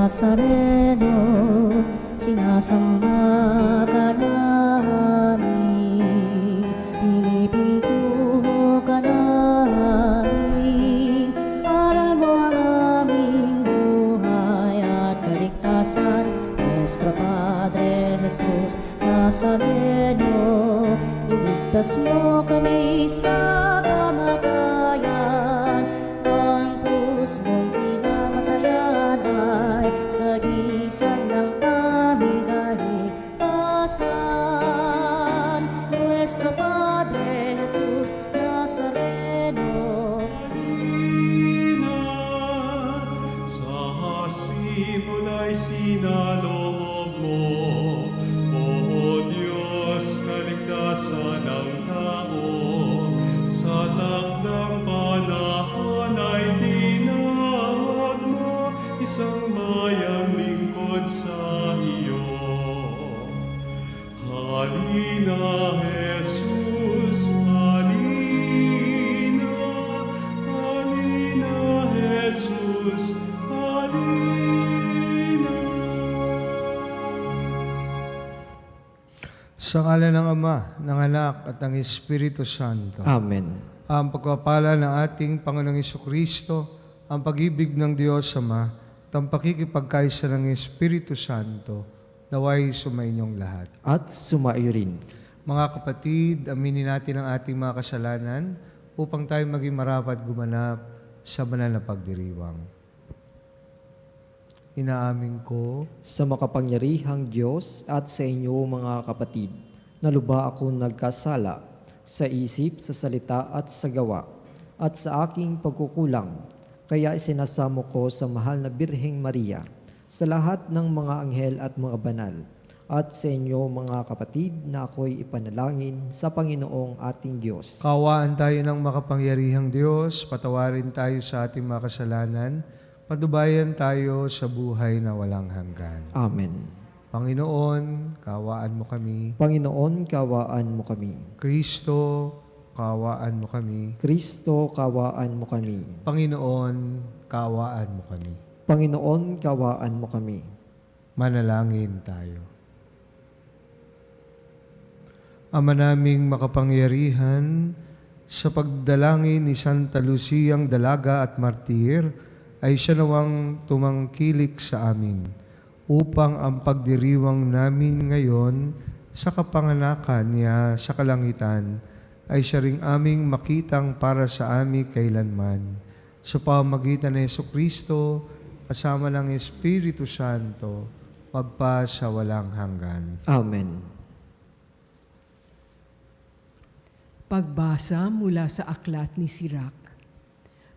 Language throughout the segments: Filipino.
Nazareno, sinasamba ka namin, pinipintuho ka namin, aral mo ang aming buhay at kaligtasan. Nuestro Padre Jesus Nazareno, iligtas mo kami sa kamatayan, ang krus mong pinamatayan ay sagisag ng aming kaligtasan. Nuestro Padre Jesus Nazareno, sa simula'y sinaloob mo, O Diyos, kaligtasan ng tao. Sa takdang panahon ay tinawag mo isang bayang lingkod sa iyo. Halina, Jesus, halina, halina, Jesus, halina. Sa ngalan ng Ama, ng Anak, at ng Espiritu Santo. Amen. Ang pagpapala ng ating Panginoong Jesucristo, ang pag-ibig ng Diyos Ama, at ang pakikipagkaisa ng Espiritu Santo, naway sumainyong lahat. At sumaiyo rin. Mga kapatid, aminin natin ang ating mga kasalanan upang tayo maging marapat gumanap sa banal na pagdiriwang. Inaamin ko Sa makapangyarihang Diyos at sa inyo mga kapatid, na lubha akong nagkasala sa isip, sa salita at sa gawa, at sa aking pagkukulang. Kaya isinasamo ko sa mahal na Birheng Maria, sa lahat ng mga anghel at mga banal, at sa inyo mga kapatid na ako'y ipanalangin sa Panginoong ating Diyos. Kawaan tayo ng makapangyarihang Diyos, patawarin tayo sa ating mga kasalanan, padubayan tayo sa buhay na walang hanggan. Amen. Panginoon, kawaan mo kami. Panginoon, kawaan mo kami. Kristo, kawaan mo kami. Kristo, kawaan mo kami. Panginoon, kawaan mo kami. Panginoon, kawaan mo kami. Manalangin tayo. Ama naming makapangyarihan, sa pagdalangin ni Santa Luciang Dalaga at Martir, ay siya nawang tumangkilik sa amin, upang ang pagdiriwang namin ngayon sa kapanganakan niya sa kalangitan ay siya ring aming makitang para sa amin kailanman. Sa pamamagitan ng Jesucristo, kasama ng Espiritu Santo, magpa sa walang hanggan. Amen. Pagbasa mula sa aklat ni Sirach.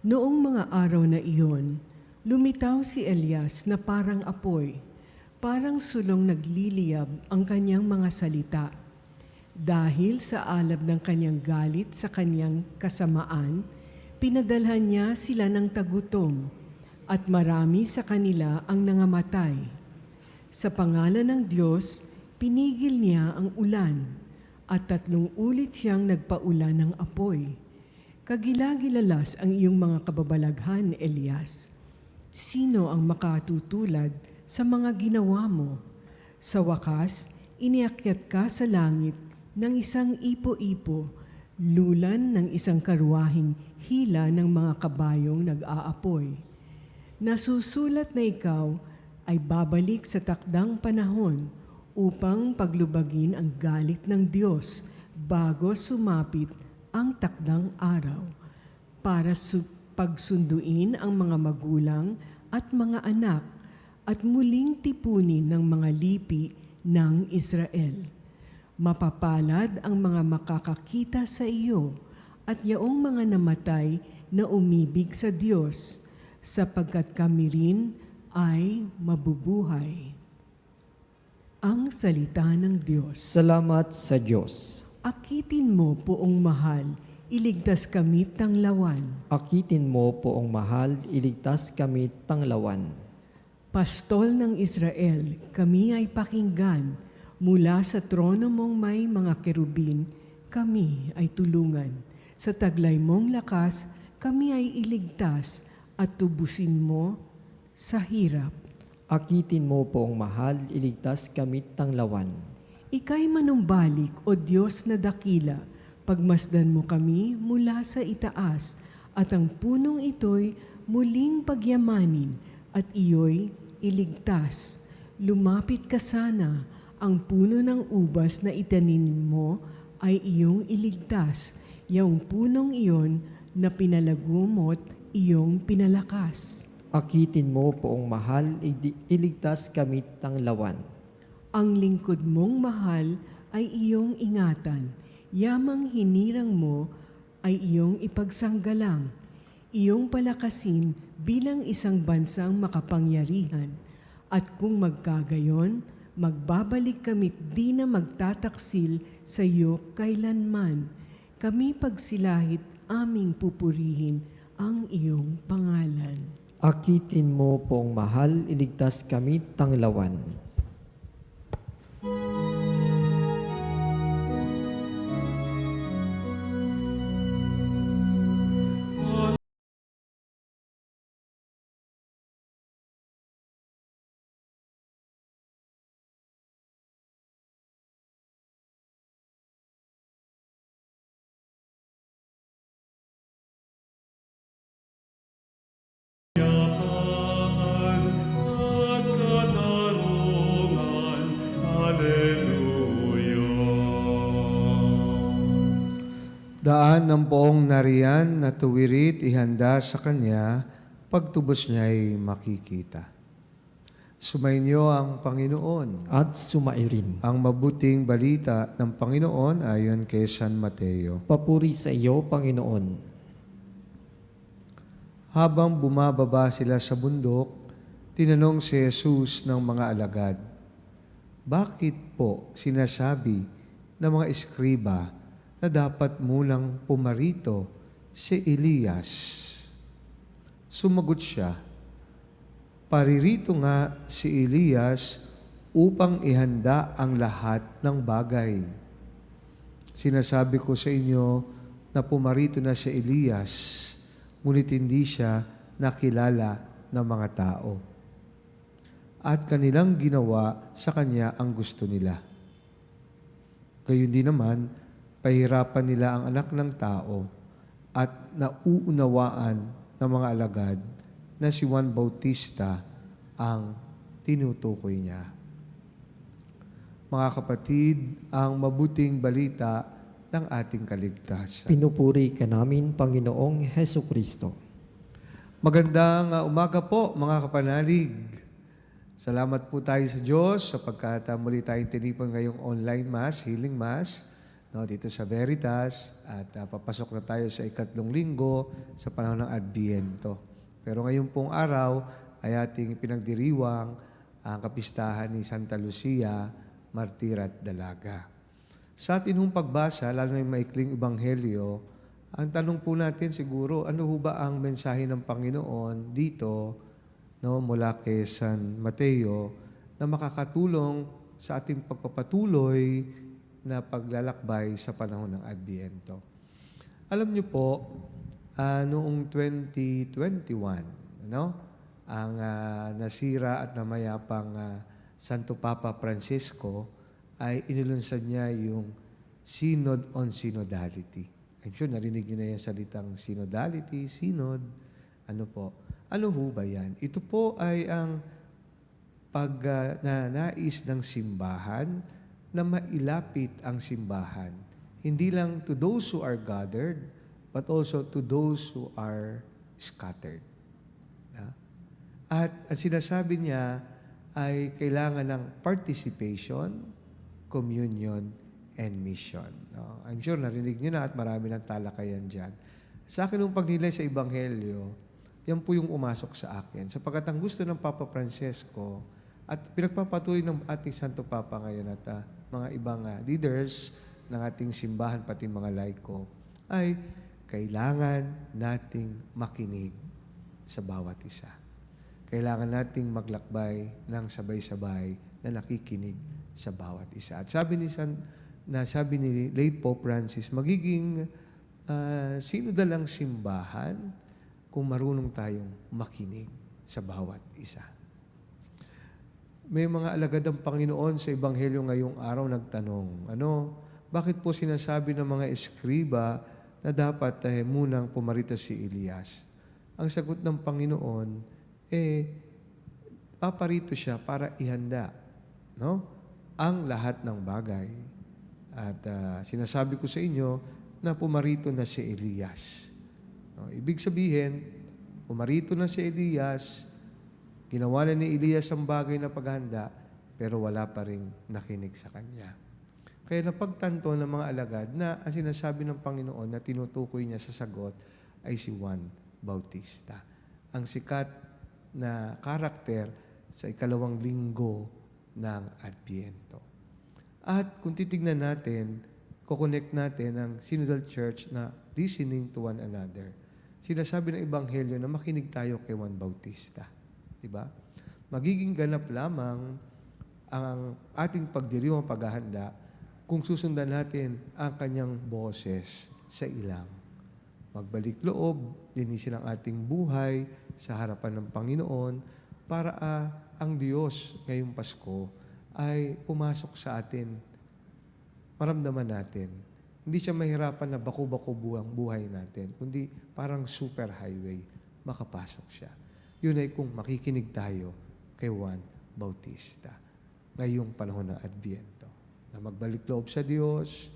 Noong mga araw na iyon, lumitaw si Elias na parang apoy, parang sulong nagliliyab ang kanyang mga salita. Dahil sa alab ng kanyang galit sa kanyang kasamaan, pinadalhan niya sila ng tagutom, at marami sa kanila ang nangamatay. Sa pangalan ng Diyos, pinigil niya ang ulan, at 3 ulit siyang nagpaulan ng apoy. Kagilagilalas ang iyong mga kababalaghan, Elias. Sino ang makatutulad sa mga ginawa mo? Sa wakas, iniakyat ka sa langit ng isang ipo-ipo, lulan ng isang karwahing hila ng mga kabayong nag-aapoy. Nasusulat na ikaw ay babalik sa takdang panahon upang paglubagin ang galit ng Diyos bago sumapit ang takdang araw, para pagsunduin ang mga magulang at mga anak at muling tipunin ng mga lipi ng Israel. Mapapalad ang mga makakakita sa iyo at yaong mga namatay na umibig sa Diyos, sapagkat kami rin ay mabubuhay. Ang salita ng Diyos. Salamat sa Diyos. Akitin mo, Poong mahal, iligtas kami tanglawan. Akitin mo, Poong mahal, iligtas kami tanglawan. Pastol ng Israel, kami ay pakinggan. Mula sa trono mong may mga kerubin, kami ay tulungan. Sa taglay mong lakas, kami ay iligtas at tubusin mo sa hirap. Akitin mo poong mahal, iligtas kamit tanglawan. Ika'y manumbalik, O Diyos na dakila, pagmasdan mo kami mula sa itaas, at ang punong ito'y muling pagyamanin, at iyo'y iligtas. Lumapit ka sana, ang puno ng ubas na itanim mo ay iyong iligtas. Yung punong iyon na pinalago mo't iyong pinalakas. Akitin mo poong mahal, iligtas kamit tanglawan. Ang lingkod mong mahal ay iyong ingatan. Yamang hinirang mo ay iyong ipagsanggalang. Iyong palakasin bilang isang bansang makapangyarihan. At kung magkagayon, magbabalik kami't di na magtataksil sa iyo kailanman. Kami pagsilahit aming pupurihin ang iyong pangalan. Akitin mo poong mahal, iligtas kamit tanglawan. Kapaan at katarungan. Hallelujah. Daan ng poong nariyan na tuwirit ihanda sa Kanya, pagtubos niya'y makikita. Sumainyo ang Panginoon. At sumairin. Ang mabuting balita ng Panginoon ayon kay San Mateo. Papuri sa iyo, Panginoon. Habang bumababa sila sa bundok, tinanong si Jesus ng mga alagad, "Bakit po sinasabi ng mga eskriba na dapat munang pumarito si Elias?" Sumagot siya, "Paririto nga si Elias upang ihanda ang lahat ng bagay. Sinasabi ko sa inyo na pumarito na si Elias, ngunit hindi siya nakilala ng mga tao. At kanilang ginawa sa kanya ang gusto nila. Gayon din naman, pahirapan nila ang anak ng tao at nauunawaan ng mga alagad na si Juan Bautista ang tinutukoy niya." Mga kapatid, ang mabuting balita ng ating kaligtasan. Pinupuri ka namin, Panginoong Heso Kristo. Magandang umaga po, mga kapanalig. Salamat po tayo sa Diyos sapagkat muli tayong tinipon ngayong online mass, healing mass, dito sa Veritas, at papasok na tayo sa ikatlong linggo sa panahon ng Adviento. Pero ngayong pong araw ay ating pinagdiriwang ang kapistahan ni Santa Lucia, Martir at Dalaga. Sa atin hong pagbasa, lalo na yung maikling ebanghelyo, ang tanong po natin siguro, ano ho ba ang mensahe ng Panginoon dito, mula kay San Mateo, na makakatulong sa ating pagpapatuloy na paglalakbay sa panahon ng Adviento. Alam niyo po, noong 2021, ang nasira at namayapang Santo Papa Francisco ay inilunsad niya yung Synod on Synodality. I'm sure narinig niyo na yung salitang synodality, synod. Ano po? Ano ho ba yan? Ito po ay ang pagnanais ng simbahan na mailapit ang simbahan. Hindi lang to those who are gathered, but also to those who are scattered. At ang sinasabi niya ay kailangan ng participation, communion, and mission. I'm sure narinig niyo na at marami ng talakayan dyan. Sa akin yung pagnilay sa Ebanghelyo, yan po yung umasok sa akin. Sapagkat ang gusto ng Papa Francesco at pinagpapatuloy ng ating Santo Papa ngayon at mga ibang leaders ng ating simbahan, pati mga laiko, ay kailangan nating makinig sa bawat isa. Kailangan nating maglakbay ng sabay-sabay na nakikinig sa bawat isa. At sabi ni late Pope Francis, magiging sinodal ang simbahan kung marunong tayong makinig sa bawat isa. May mga alagad ng Panginoon sa Ebanghelyo ngayong araw nagtanong, bakit po sinasabi ng mga eskriba na dapat munang pumarito si Elias? Ang sagot ng Panginoon, paparito siya para ihanda, ang lahat ng bagay. At sinasabi ko sa inyo na pumarito na si Elias. Ibig sabihin, pumarito na si Elias, ginawa na ni Elias ang bagay na paghanda, pero wala pa rin nakinig sa kanya. Kaya napagtanto ng mga alagad na ang sinasabi ng Panginoon na tinutukoy niya sa sagot ay si Juan Bautista. Ang sikat na karakter sa ikalawang linggo ng Adbyento. At kung titignan natin, kukonect natin ang Synodal Church na listening to one another. Sinasabi ng Ebanghelyo na makinig tayo kay Juan Bautista. Diba? Magiging ganap lamang ang ating pagdiriwang paghahanda kung susundan natin ang kanyang boses sa ilang. Magbalik loob, linisin ang ating buhay sa harapan ng Panginoon para ang Diyos ngayong Pasko ay pumasok sa atin. Maramdaman natin. Hindi siya mahirapan na bako-bako buang buhay natin, kundi parang super highway, makapasok siya. Yun ay kung makikinig tayo kay Juan Bautista ngayong panahon ng Adbyento. Na magbalik loob sa Diyos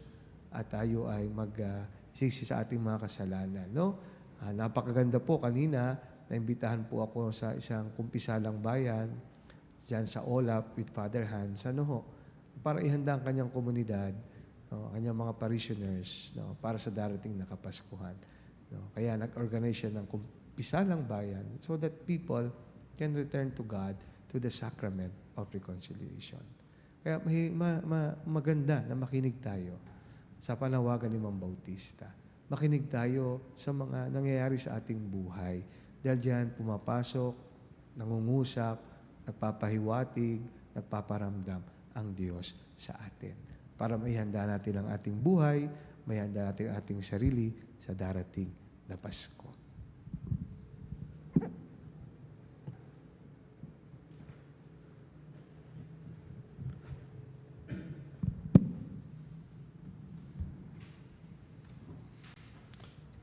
at tayo ay magsisi sa ating mga kasalanan. Napakaganda po kanina, naimbitahan po ako sa isang kumpisalang bayan dyan sa Olap with Father Hans. Para ihanda ang kanyang komunidad, kanyang mga parishioners para sa darating na Kapaskuhan. Kaya nag-organize siya ng kumpisalang bayan so that people can return to God through the sacrament of reconciliation. Kaya maganda na makinig tayo sa panawagan ni Mang Bautista. Makinig tayo sa mga nangyayari sa ating buhay. Dahil diyan pumapasok, nangungusap, nagpapahiwatig, nagpaparamdam ang Diyos sa atin. Para maihanda natin ang ating buhay, maihanda natin ang ating sarili sa darating na Pasko.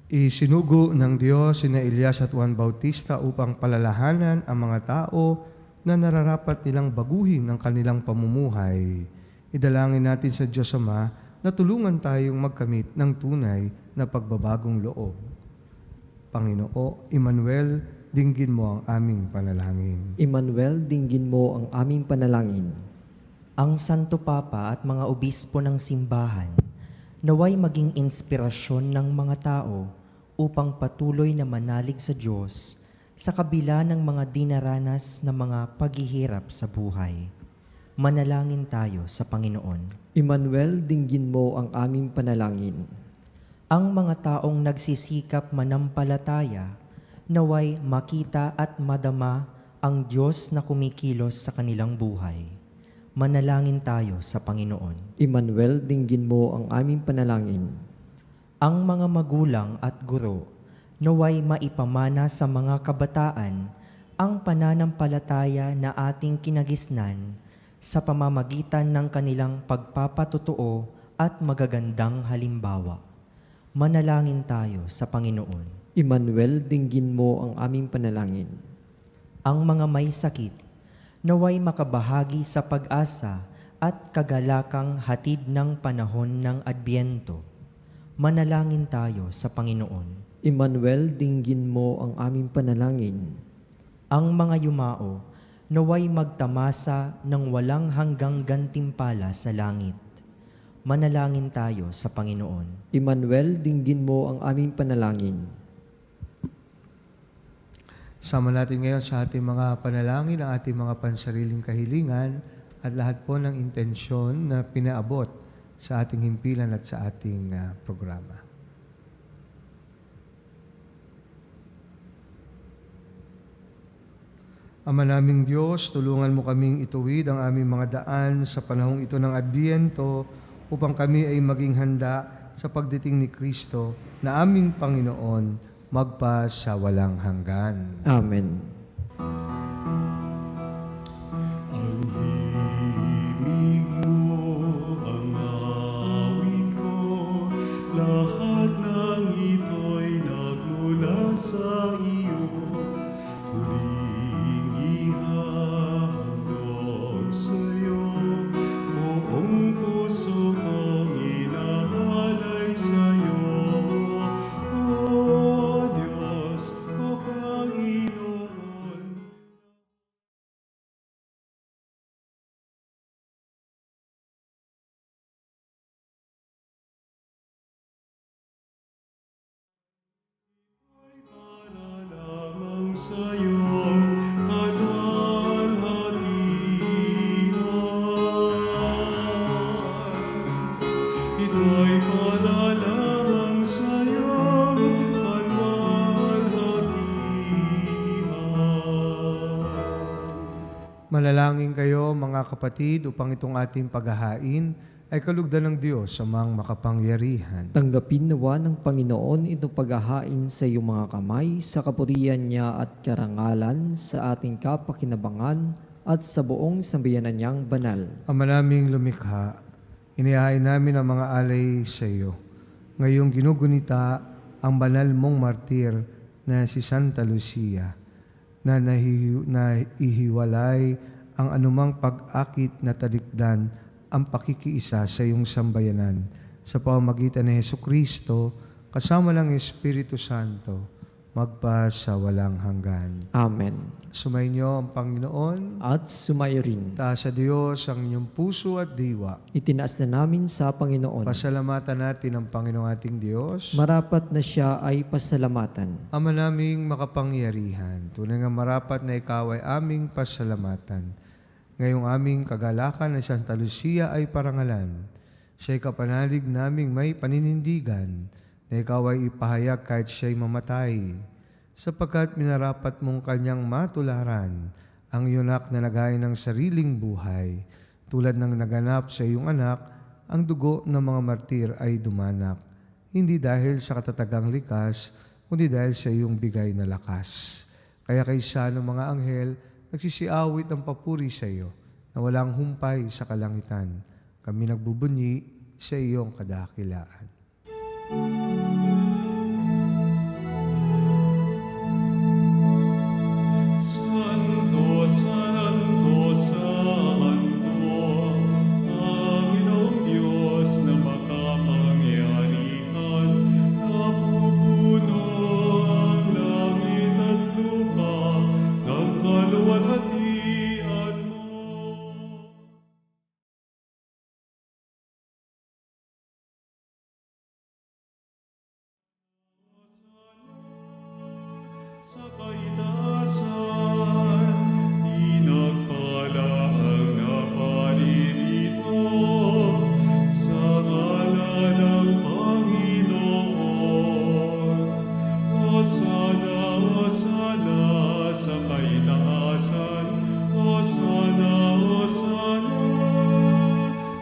Isinugo ng Diyos sina Elias at Juan Bautista upang palalahanan ang mga tao na nararapat nilang baguhin ang kanilang pamumuhay. Idalangin natin sa Diyos Ama na tulungan tayong magkamit ng tunay na pagbabagong loob. Panginoon, Emmanuel, dinggin mo ang aming panalangin. Emmanuel, dinggin mo ang aming panalangin. Ang Santo Papa at mga obispo ng simbahan naway maging inspirasyon ng mga tao upang patuloy na manalig sa Diyos sa kabila ng mga dinaranas na mga paghihirap sa buhay. Manalangin tayo sa Panginoon. Emmanuel, dinggin mo ang aming panalangin. Ang mga taong nagsisikap manampalataya naway makita at madama ang Diyos na kumikilos sa kanilang buhay. Manalangin tayo sa Panginoon. Emmanuel, dinggin mo ang aming panalangin. Ang mga magulang at guro naway maipamana sa mga kabataan ang pananampalataya na ating kinagisnan sa pamamagitan ng kanilang pagpapatotoo at magagandang halimbawa. Manalangin tayo sa Panginoon. Emmanuel, dinggin mo ang aming panalangin. Ang mga may sakit naway makabahagi sa pag-asa at kagalakang hatid ng panahon ng Adbyento. Manalangin tayo sa Panginoon. Emmanuel, dinggin mo ang aming panalangin. Ang mga yumao naway magtamasa ng walang hanggang gantimpala sa langit. Manalangin tayo sa Panginoon. Emmanuel, dinggin mo ang aming panalangin. Sama natin ngayon sa ating mga panalangin, ang ating mga pansariling kahilingan at lahat po ng intensyon na pinaabot sa ating himpilan at sa ating programa. Ama naming Diyos, tulungan mo kaming ituwid ang aming mga daan sa panahong ito ng Adbyento upang kami ay maging handa sa pagdating ni Kristo na aming Panginoon magpa sa walang hanggan. Amen. Ang ito'y para lamang sa iyong panwalhatian. Manalangin kayo mga kapatid upang itong ating paghahain ay kalugdan ng Diyos amang makapangyarihan. Tanggapin nawa ng Panginoon itong paghahain sa iyong mga kamay sa kapurihan niya at karangalan sa ating kapakinabangan at sa buong sambayanan niyang banal. Ama naming lumikha, inihain namin ang mga alay sa iyo. Ngayong ginugunita ang banal mong martir na si Santa Lucia, na nahihiwalay ang anumang pag-akit na talikdan ang pakikiisa sa iyong sambayanan sa pamamagitan ni Hesukristo kasama ng Espiritu Santo magpa sa walang hanggan. Amen. Sumainyo ang Panginoon. At sumayo rin. Taas sa Diyos ang inyong puso at diwa. Itinaas na namin sa Panginoon. Pasalamatan natin ang Panginoong ating Diyos. Marapat na siya ay pasalamatan. Ama naming makapangyarihan, tunay nga marapat na ikaw ay aming pasalamatan. Ngayong aming kagalakan na Santa Lucia ay parangalan. Siya'y kapanalig naming may paninindigan na ikaw ay ipahayag kahit siya'y mamatay. Sapagkat minarapat mong kanyang matularan ang yunak na naghain ng sariling buhay. Tulad ng naganap sa iyong anak, ang dugo ng mga martir ay dumanak. Hindi dahil sa katatagang likas, kundi dahil sa iyong bigay na lakas. Kaya kaysa ng mga anghel, nagsisiawit ng papuri sa iyo na walang humpay sa kalangitan. Kami nagbubunyi sa iyong kadakilaan. Santo, Santo, Santo, Panginoong Diyos na makapangyarihan, napupuno ang langit at lupa ng kaluwalhatian mo. Sa kaitasan, pinagpala ang naparirito sa ngalan ng Panginoon. Hosana, Hosana sa kaitaasan, Hosana, Hosana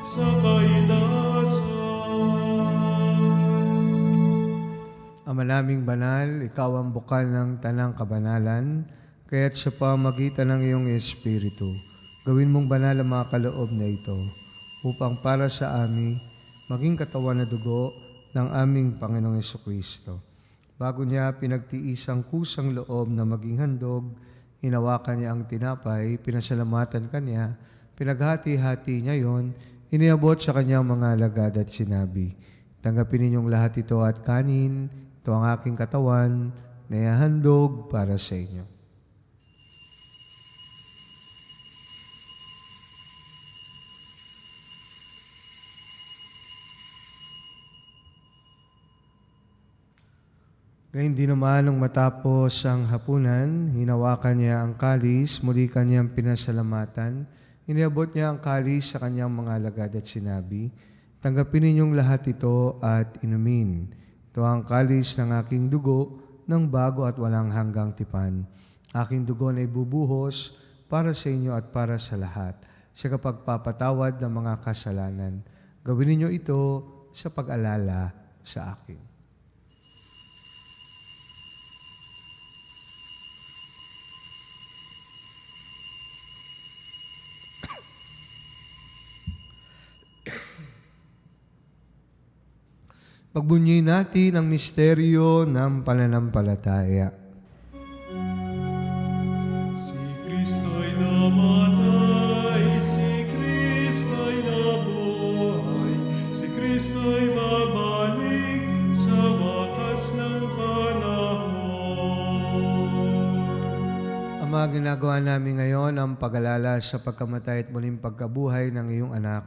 sa kaitaasan. Ama naming banal, ikaw ang bukal ng tanang kabanalan, kaya't sa pamagitan ng iyong Espiritu, gawin mong banal ang mga kaloob na ito, upang para sa amin, maging katawan na dugo ng aming Panginoong Jesucristo. Bago niya pinagtiis ang kusang loob na maging handog, hinawakan niya ang tinapay, pinasalamatan kanya, pinaghati-hati niya yon, iniabot sa kanyang mga alagad at sinabi, tanggapin ninyong lahat ito at kanin, ito ang aking katawan na ihahandog para sa inyo. Gayun din naman nung matapos ang hapunan, hinawakan niya ang kalis, muli kanyang pinasalamatan, iniabot niya ang kalis sa kanyang mga alagad at sinabi, tanggapin ninyong lahat ito at inumin. Ito ang kalis ng aking dugo ng bago at walang hanggang tipan. Aking dugo na ibubuhos para sa inyo at para sa lahat, sa kapagpapatawad ng mga kasalanan. Gawin ninyo ito sa pag-alala sa akin. Pagbunyi natin ang misteryo ng pananampalataya. Si Kristo'y namatay, si Kristo'y nabuhay, si Kristo'y babalik sa wakas ng panahon. Ama, ginagawa namin ngayon ang pag-alala sa pagkamatay at muling pagkabuhay ng iyong anak.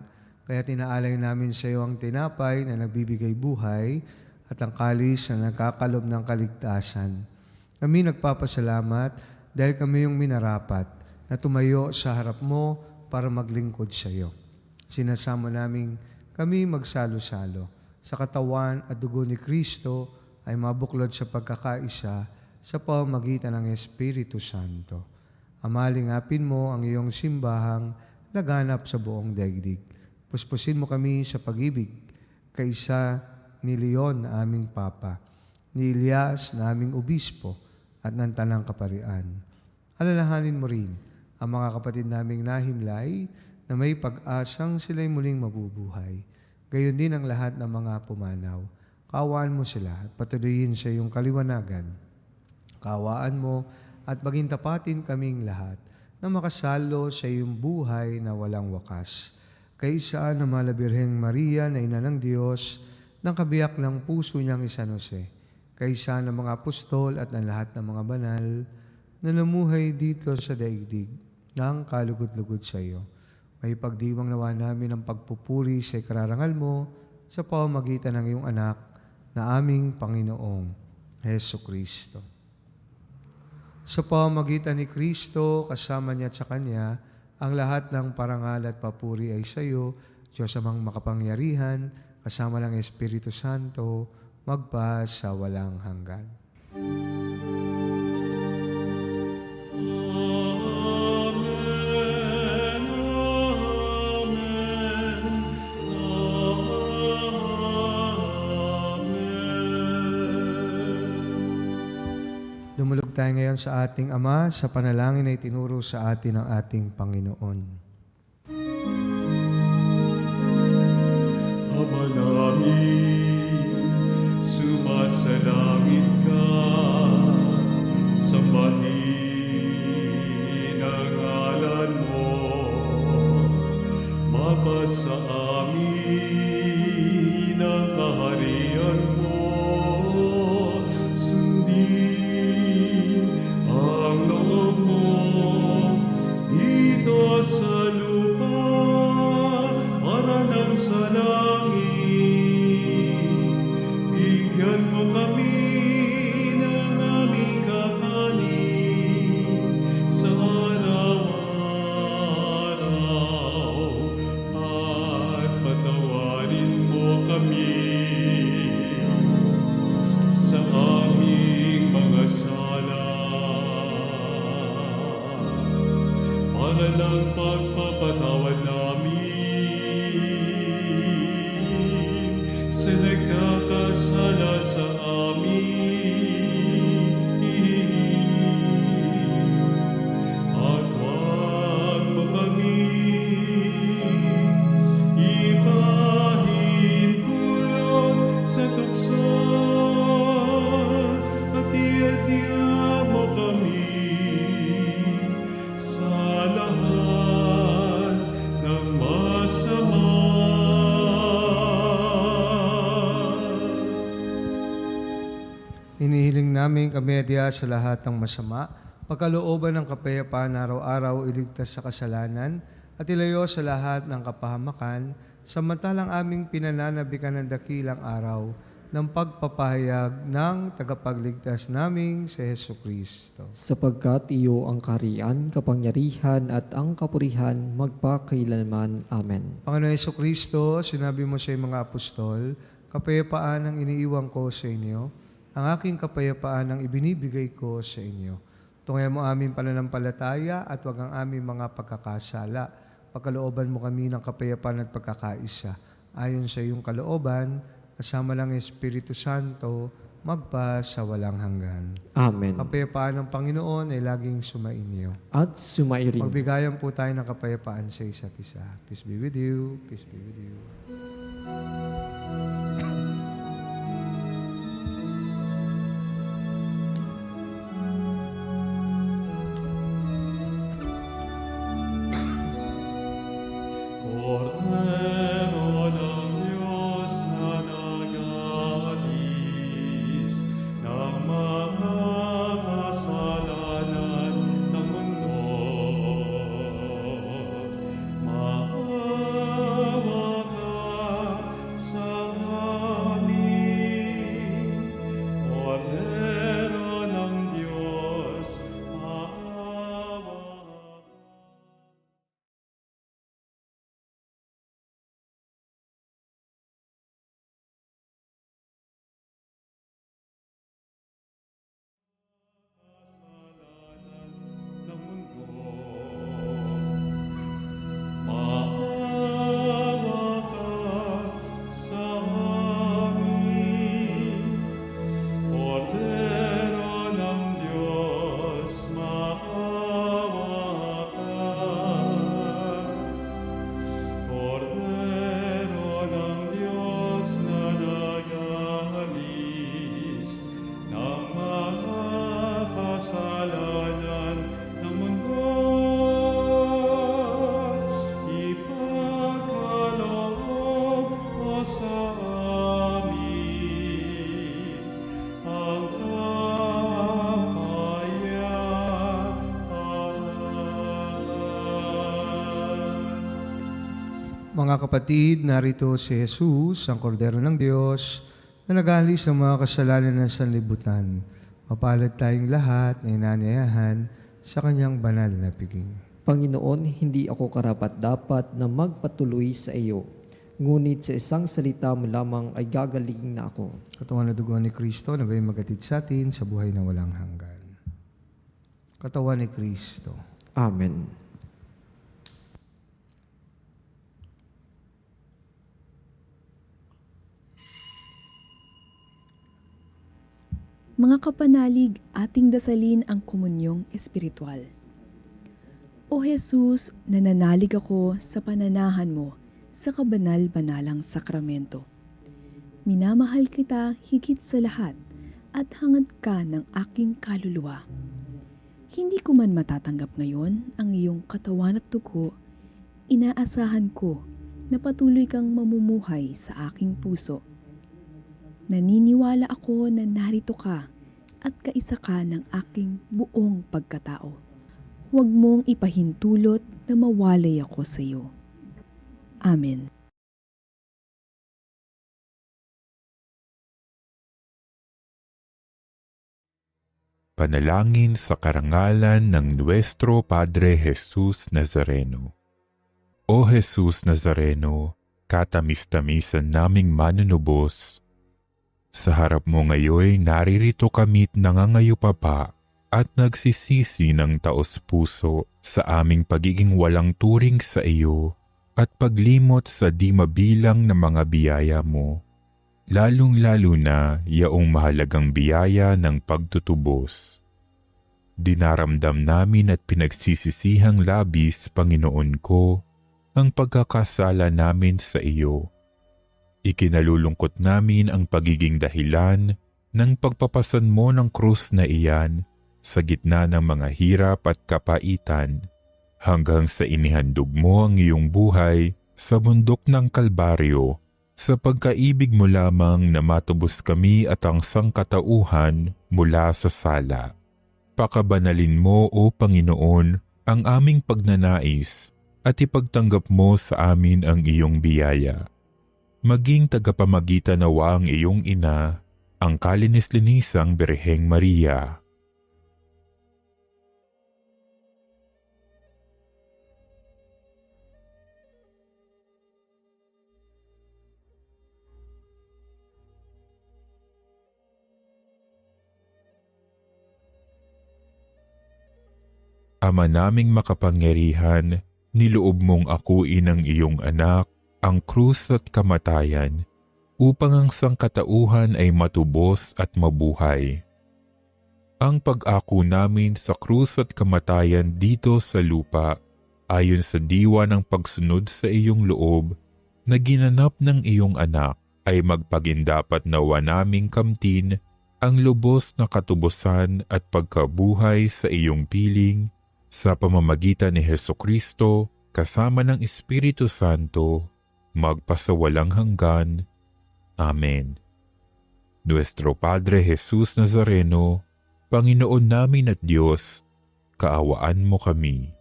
Kaya tinaalay namin sa iyo ang tinapay na nagbibigay buhay at ang kalis na nagkakalob ng kaligtasan. Kami nagpapasalamat dahil kami yung minarapat na tumayo sa harap mo para maglingkod sa iyo. Sinasama namin kami magsalo-salo sa katawan at dugo ni Kristo ay mabuklod sa pagkakaisa sa pamamagitan ng Espiritu Santo. Amalingapin mo ang iyong simbahang laganap sa buong daigdig. Puspusin mo kami sa pag-ibig, kaisa ni Leon na aming Papa, ni Elias na aming Obispo, at ng Tanang Kaparian. Alalahanin mo rin ang mga kapatid naming nahimlay na may pag-asang sila'y muling mabubuhay. Gayon din ang lahat ng mga pumanaw. Kaawaan mo sila at patuloyin sa iyong kaliwanagan. Kaawaan mo at maging tapatin kaming lahat na makasalo sa iyong buhay na walang wakas. Kaisa na Mala Birheng Maria na Ina ng Diyos, ng kabiyak ng puso niyang San Jose, kaisa ng mga apostol at ng lahat ng mga banal na namuhay dito sa daigdig ng kalugod-lugod sa iyo. May pagdiwang nawa namin ang pagpupuri sa ikararangal mo sa pamamagitan ng iyong anak na aming Panginoong Heso Kristo. Sa pamamagitan ni Kristo, kasama niya at sa Kanya, ang lahat ng parangal at papuri ay sa iyo, Diyos amang makapangyarihan, kasama ng Espiritu Santo, magpa sa walang hanggan. Amen, amen. Dumulog tayo ngayon sa ating Ama sa panalangin na itinuro sa atin ng ating Panginoon. Ama namin, sumasalangit ka, sambahin ang ngalan mo, mapasa amin ang kaharian mo, sundin ang loob mo, dito sa lupa, para nang sa langit. Bigyan mo kami ng aming kakanin sa araw-araw at patawarin mo kami sa aming mga sala para ng pagpapatawad namin sa nagkakasala sa amin. At huwag mo kami ipahintulot sa tukso, at iadya mo kami sa lahat ng masama. Hinihiling namin kami adya sa lahat ng masama, pagkalooban ng kapayapaan araw-araw iligtas sa kasalanan, at ilayo sa lahat ng kapahamakan, samantalang aming pinananabikan ng dakilang araw ng pagpapahayag ng tagapagligtas naming si Heso Kristo. Sapagkat iyo ang kaharian, kapangyarihan at ang kapurihan magpakailanman. Amen. Panginoon Heso Kristo, sinabi mo sa iyong mga apostol, kapayapaan ang iniiwan ko sa inyo, ang aking kapayapaan ang ibinibigay ko sa inyo. Tungayan mo aming pananampalataya at wag ang aming mga pagkakasala. Pagkalooban mo kami ng kapayapaan at pagkakaisa. Ayon sa iyong kalooban, kasama ng Espiritu Santo, magpa sa walang hanggan. Amen. Kapayapaan ng Panginoon ay laging sumainyo. At sumairin. Magbigayan po tayo ng kapayapaan sa isa't isa. Peace be with you. Peace be with you. Cordero ng Diyos na nag-aalis ng mga kasalanan ng mundo, maawa ka Mga kapatid, narito si Jesus, ang kordero ng Diyos, na nag-alis ng mga kasalanan ng sanlibutan. Mapalad tayong lahat na inanyayahan sa kanyang banal na piging. Panginoon, hindi ako karapat-dapat na magpatuloy sa iyo. Ngunit sa isang salita mo lamang ay gagaling na ako. Katawan na dugo ni Kristo na may magatid sa atin sa buhay na walang hanggan. Katawan ni Kristo. Amen. Mga kapanalig, ating dasalin ang komunyong espiritual. O Jesus, nananalig ako sa pananahan mo sa kabanal-banalang sakramento. Minamahal kita higit sa lahat at hangad ka ng aking kaluluwa. Hindi ko man matatanggap ngayon ang iyong katawan at dugo, inaasahan ko na patuloy kang mamumuhay sa aking puso. Naniniwala ako na narito ka at kaisa ka ng aking buong pagkatao. Huwag mong ipahintulot na mawalay ako sa iyo. Amen. Panalangin sa karangalan ng Nuestro Padre Jesus Nazareno. O Jesus Nazareno, katamis-tamisan naming manunubos, sa harap mo ngayon naririto kami't nangangayupapa at nagsisisi ng taos-puso sa aming pagiging walang turing sa iyo at paglimot sa di mabilang na mga biyaya mo, lalong-lalo na yaong mahalagang biyaya ng pagtutubos. Dinaramdam namin at pinagsisisihang labis, Panginoon ko, ang pagkakasala namin sa iyo. Ikinalulungkot namin ang pagiging dahilan ng pagpapasan mo ng krus na iyan sa gitna ng mga hirap at kapaitan hanggang sa inihandog mo ang iyong buhay sa bundok ng Kalbaryo sa pagkaibig mo lamang na matubos kami at ang sangkatauhan mula sa sala. Pakabanalin mo, O Panginoon, ang aming pagnanais at ipagtanggap mo sa amin ang iyong biyaya. Maging tagapamagitan nawa ang iyong ina, ang kalinis-linisang Birheng Maria. Ama naming makapangyarihan, niloob mong akuin ang iyong anak, ang krus at kamatayan, upang ang sangkatauhan ay matubos at mabuhay. Ang pag-ako namin sa krus at kamatayan dito sa lupa, ayon sa diwa ng pagsunod sa iyong loob, na ginanap ng iyong anak, ay magpagindapat nawa naming kamtin ang lubos na katubusan at pagkabuhay sa iyong piling, sa pamamagitan ni Hesukristo, kasama ng Espiritu Santo, magpasawalang hanggan. Amen. Nuestro Padre Jesus Nazareno, Panginoon namin at Diyos, kaawaan mo kami.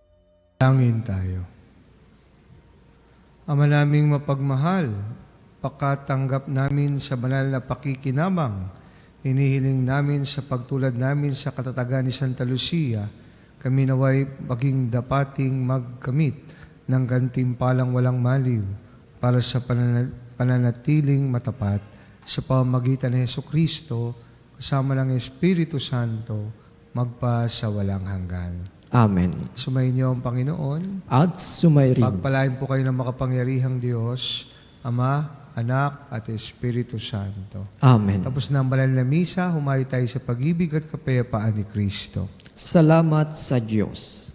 Langin tayo. Ama naming mapagmahal, pagkatanggap namin sa banal na pakikinabang, hinihiling namin sa pagtulad namin sa katatagan ni Santa Lucia, kami naway maging dapating magkamit ng gantimpalang walang maliw para sa pananatiling matapat sa pamamagitan ni Hesukristo kasama ng Espiritu Santo magpa sa walang hanggan. Amen. Sumayin ang Panginoon. At sumairin. Pagpalain po kayo ng makapangyarihang Diyos, Ama, Anak, at Espiritu Santo. Amen. Tapos na ang banal na misa, humayo tayo sa pag-ibig at kapayapaan ni Kristo. Salamat sa Diyos.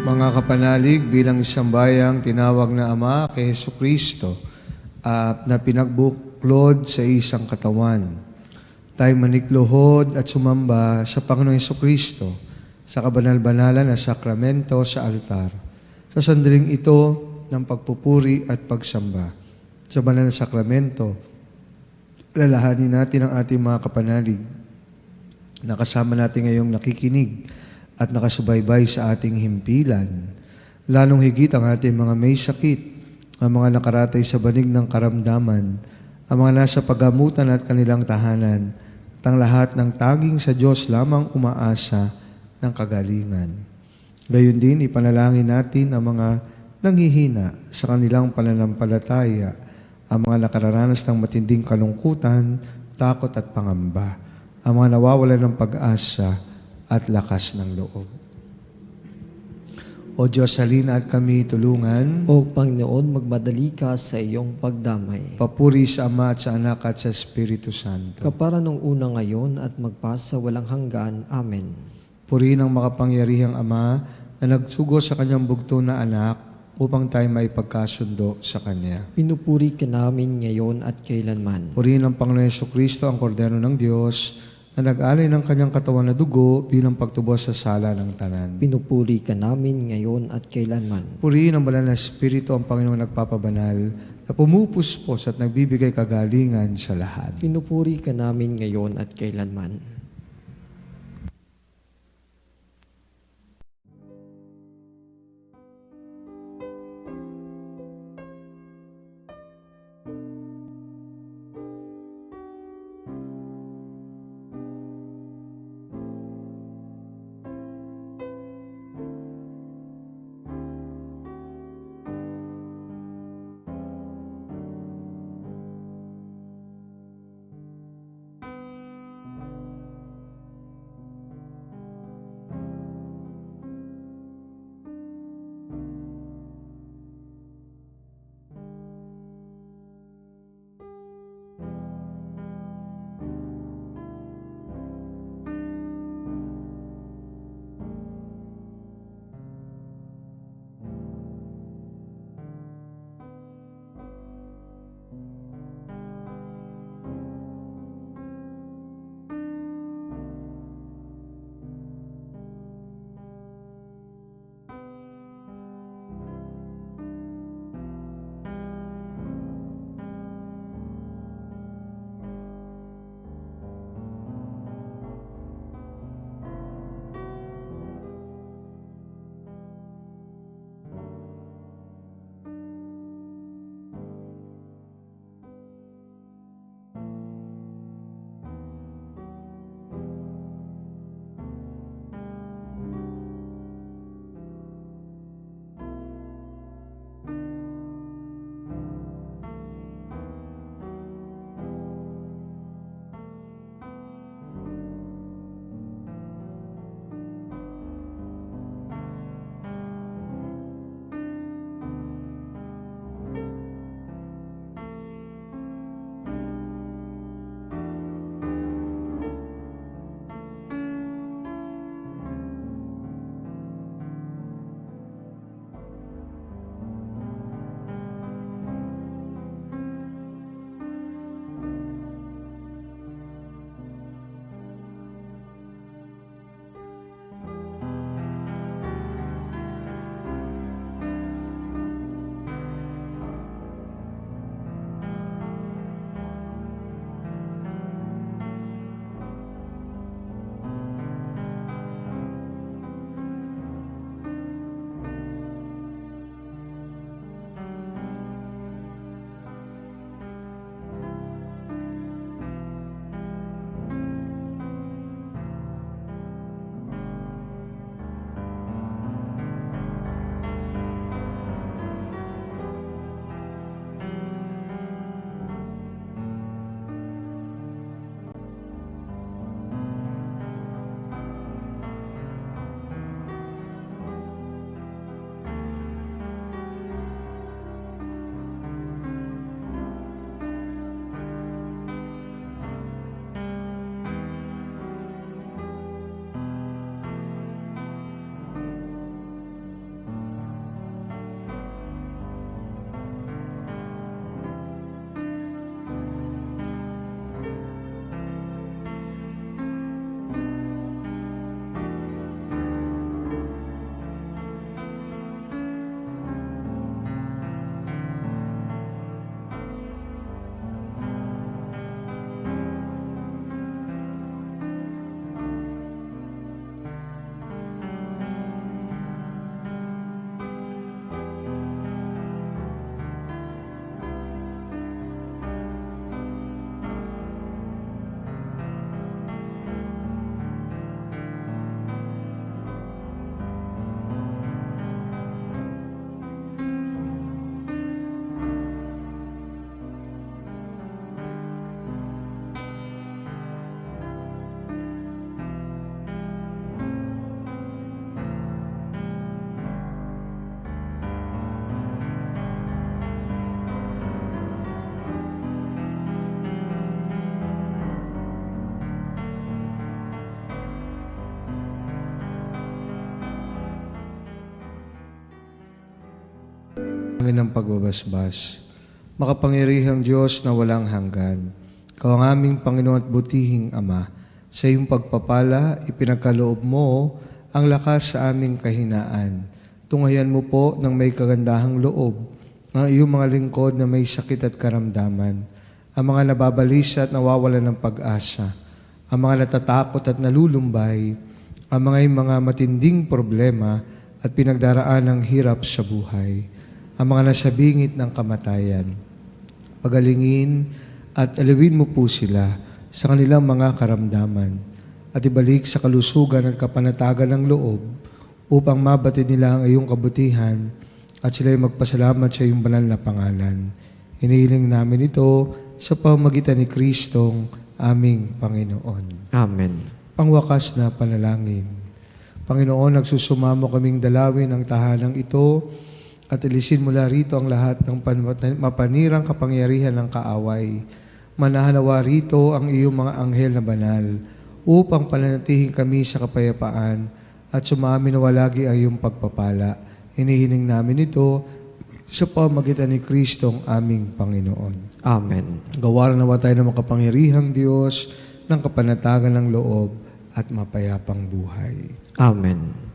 Mga kapanalig, bilang isang bayang tinawag na Ama kay Hesus Kristo na pinagbuklod sa isang katawan. Tayo manikluhod at sumamba sa Panginoong Hesus Kristo sa kabanal-banalan na sakramento sa altar. Sa sandaling ito ng pagpupuri at pagsamba sa banal na sakramento, lalahanin natin ang ating mga kapanalig na kasama natin ngayong nakikinig at nakasubaybay sa ating himpilan. Lalong higit ang ating mga may sakit, ang mga nakaratay sa banig ng karamdaman, ang mga nasa paggamutan at kanilang tahanan, at ang lahat ng taging sa Diyos lamang umaasa ng kagalingan. Gayon din, ipanalangin natin ang mga nanghihina sa kanilang pananampalataya, ang mga nakararanas ng matinding kalungkutan, takot at pangamba, ang mga nawawalan ng pag-asa at lakas ng loob. O Diyos, halina at kami tulungan. O Panginoon, magmadali ka sa iyong pagdamay. Papuri sa Ama at sa Anak at sa Espiritu Santo. Kapara nung una ngayon at magpasa walang hanggan. Amen. Purihin ang makapangyarihang Ama na nagsugo sa kanyang bugto na anak upang tayo may pagkasundo sa Kanya. Pinupuri ka namin ngayon at kailanman. Purihin ang Panginoon Jesucristo, ang Kordero ng Diyos, na nag-alay ng kanyang katawan na dugo bilang pagtubos sa sala ng tanan. Pinupuri ka namin ngayon at kailanman. Purihin ang banal na Espiritu, ang Panginoong nagpapabanal, na pumupuspos at nagbibigay kagalingan sa lahat. Pinupuri ka namin ngayon at kailanman. namin ng pagbabasbas. Makapangyarihang Diyos na walang hanggan, Ikaw ang aming Panginoon at butihing Ama. Sa iyong pagpapala, ipinagkaloob mo ang lakas sa aming kahinaan. Tunghayan mo po ng may kagandahang loob ang iyong mga lingkod na may sakit at karamdaman, ang mga nababalisa at nawawalan ng pag-asa, ang mga natatakot at nalulumbay, ang mga matinding problema at pinagdaraan ng hirap sa buhay, ang mga nasabingit ng kamatayan. Pagalingin at aliwin mo po sila sa kanilang mga karamdaman at ibalik sa kalusugan at kapanatagan ng loob upang mabatid nila ang iyong kabutihan at sila'y magpasalamat sa iyong banal na pangalan. Hinihiling namin ito sa pamamagitan ni Kristong aming Panginoon. Amen. Pangwakas na panalangin. Panginoon, nagsusumamo kaming dalawin ang tahanang ito at ilisin mula rito ang lahat ng mapanirang kapangyarihan ng kaaway. Manahalawa rito ang iyong mga anghel na banal upang pananatihin kami sa kapayapaan at sumamin na walagi ang iyong pagpapala. Hinihiling namin ito sa pamamagitan ni Kristong aming Panginoon. Amen. Gawa nawa tayo ng makapangyarihang Diyos ng kapanatagan ng loob at mapayapang buhay. Amen.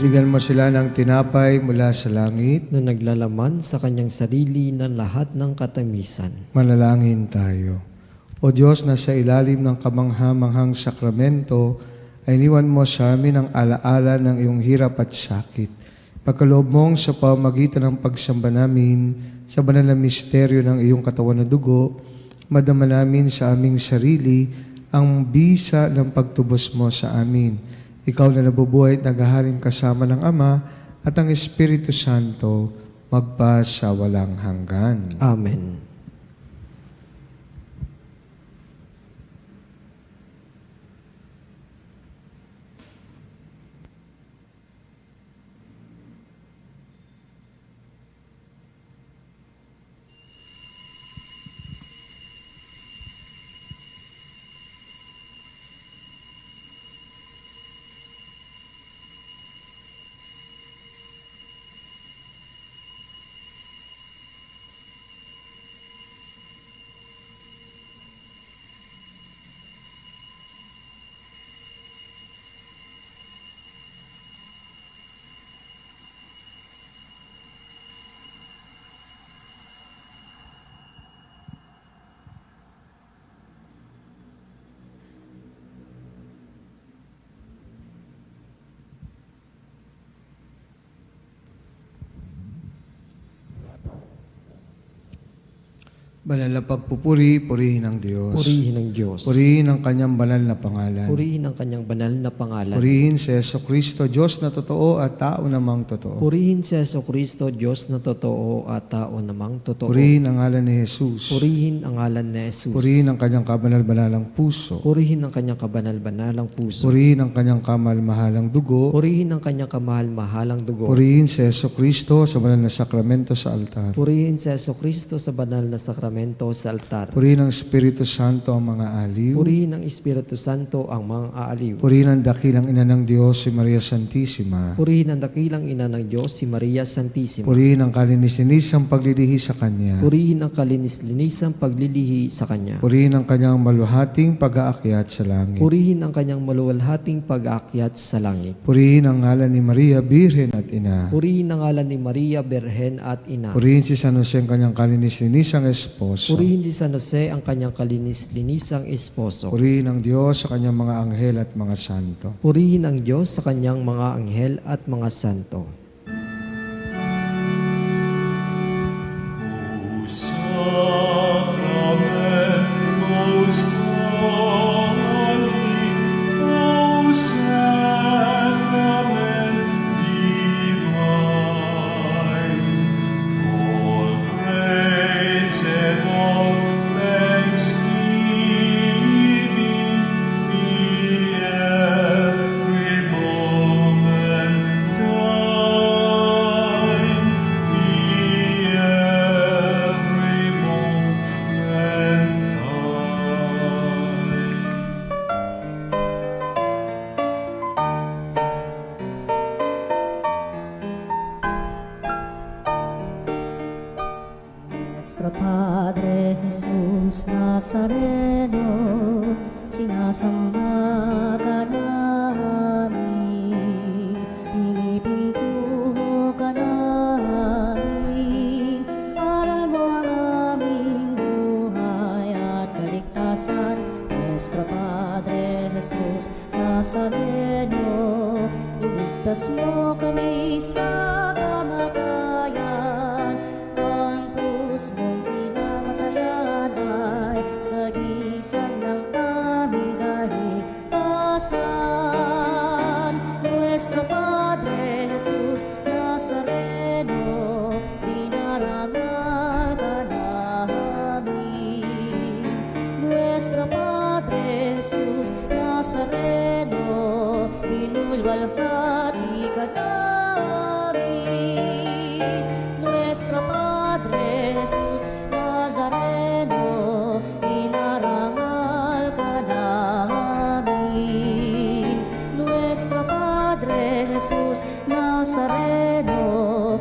Binigyan mo sila ng tinapay mula sa langit. Na naglalaman sa kanyang sarili ng lahat ng katamisan. Manalangin tayo. O Diyos, na sa ilalim ng kamangha-manghang sakramento, ay iniwan mo sa amin ang alaala ng iyong hirap at sakit. Pagkaloob mong sa pamamagitan ng pagsamba namin sa banal na misteryo ng iyong katawan na dugo, madama namin sa aming sarili ang bisa ng pagtubos mo sa amin. Ikaw na nabubuhay at naghaharing kasama ng Ama at ang Espiritu Santo magpa sa walang hanggan. Amen. Banal na pagpupuri, purihin ang Diyos. Purihin ang Diyos. Purihin ang kanyang banal na pangalan. Purihin ang kanyang banal na pangalan. Purihin si Jesucristo, Diyos na totoo at tao namang totoo. Purihin si Jesucristo, Diyos na totoo at tao namang totoo. Purihin ang ngalan ni Jesus. Purihin ang ngalan ni Jesus. Purihin ang kanyang kabanal-banalang puso. Purihin ang kanyang kabanal-banalang puso. Purihin ang kanyang kamahal-mahalang dugo. Purihin ang kanyang kamahal-mahalang dugo. Purihin si Jesucristo sa banal na sakramento sa altar. Purihin si Jesucristo sa banal na sakramento sa altar. Purihin ang Espiritu Santo ang mga aliw. Purihin ang Espiritu Santo ang mga aaliw. Purihin ang dakilang ina ng Diyos, si Maria Santissima. Purihin ang dakilang ina ng Diyos, si Maria Santissima. Purihin ang kalinis-linisang paglilihi sa Kanya. Purihin ang kalinis-linisang paglilihi sa Kanya. Purihin ang kanyang maluhating pag-aakyat sa langit. Purihin ang kanyang maluwalhating pag-aakyat sa langit. Purihin ang ngalan ni Maria, Birhen at Ina. Purihin ang ngalan ni Maria, Berhen at Ina. Purihin si San Jose ang kanyang kalinis-linisang esposo. Purihin si San Jose ang kanyang kalinis-linisang esposo. Purihin ang Diyos sa kanyang mga anghel at mga santo. Purihin ang Diyos sa kanyang mga anghel at mga santo. Nuestro Padre Jesús Nazareno, sinasamba ka namin, pinipintuho ka namin, aral mo ang aming buhay at kaligtasan. Nuestro Padre Jesús Nazareno, iligtas mo kami sa kamatayan, ang krus mong pinamatayan ay sagisag ng aming kaligtasan. Nuestro Padre Jesus Nazareno, dinarangal ka namin. Nuestro Padre Jesus Nazareno, inulwalhati ka namin. Nuestro Padre Jesus Nazareno, inarangal ka namin. Nuestro Padre Jesus Nazareno,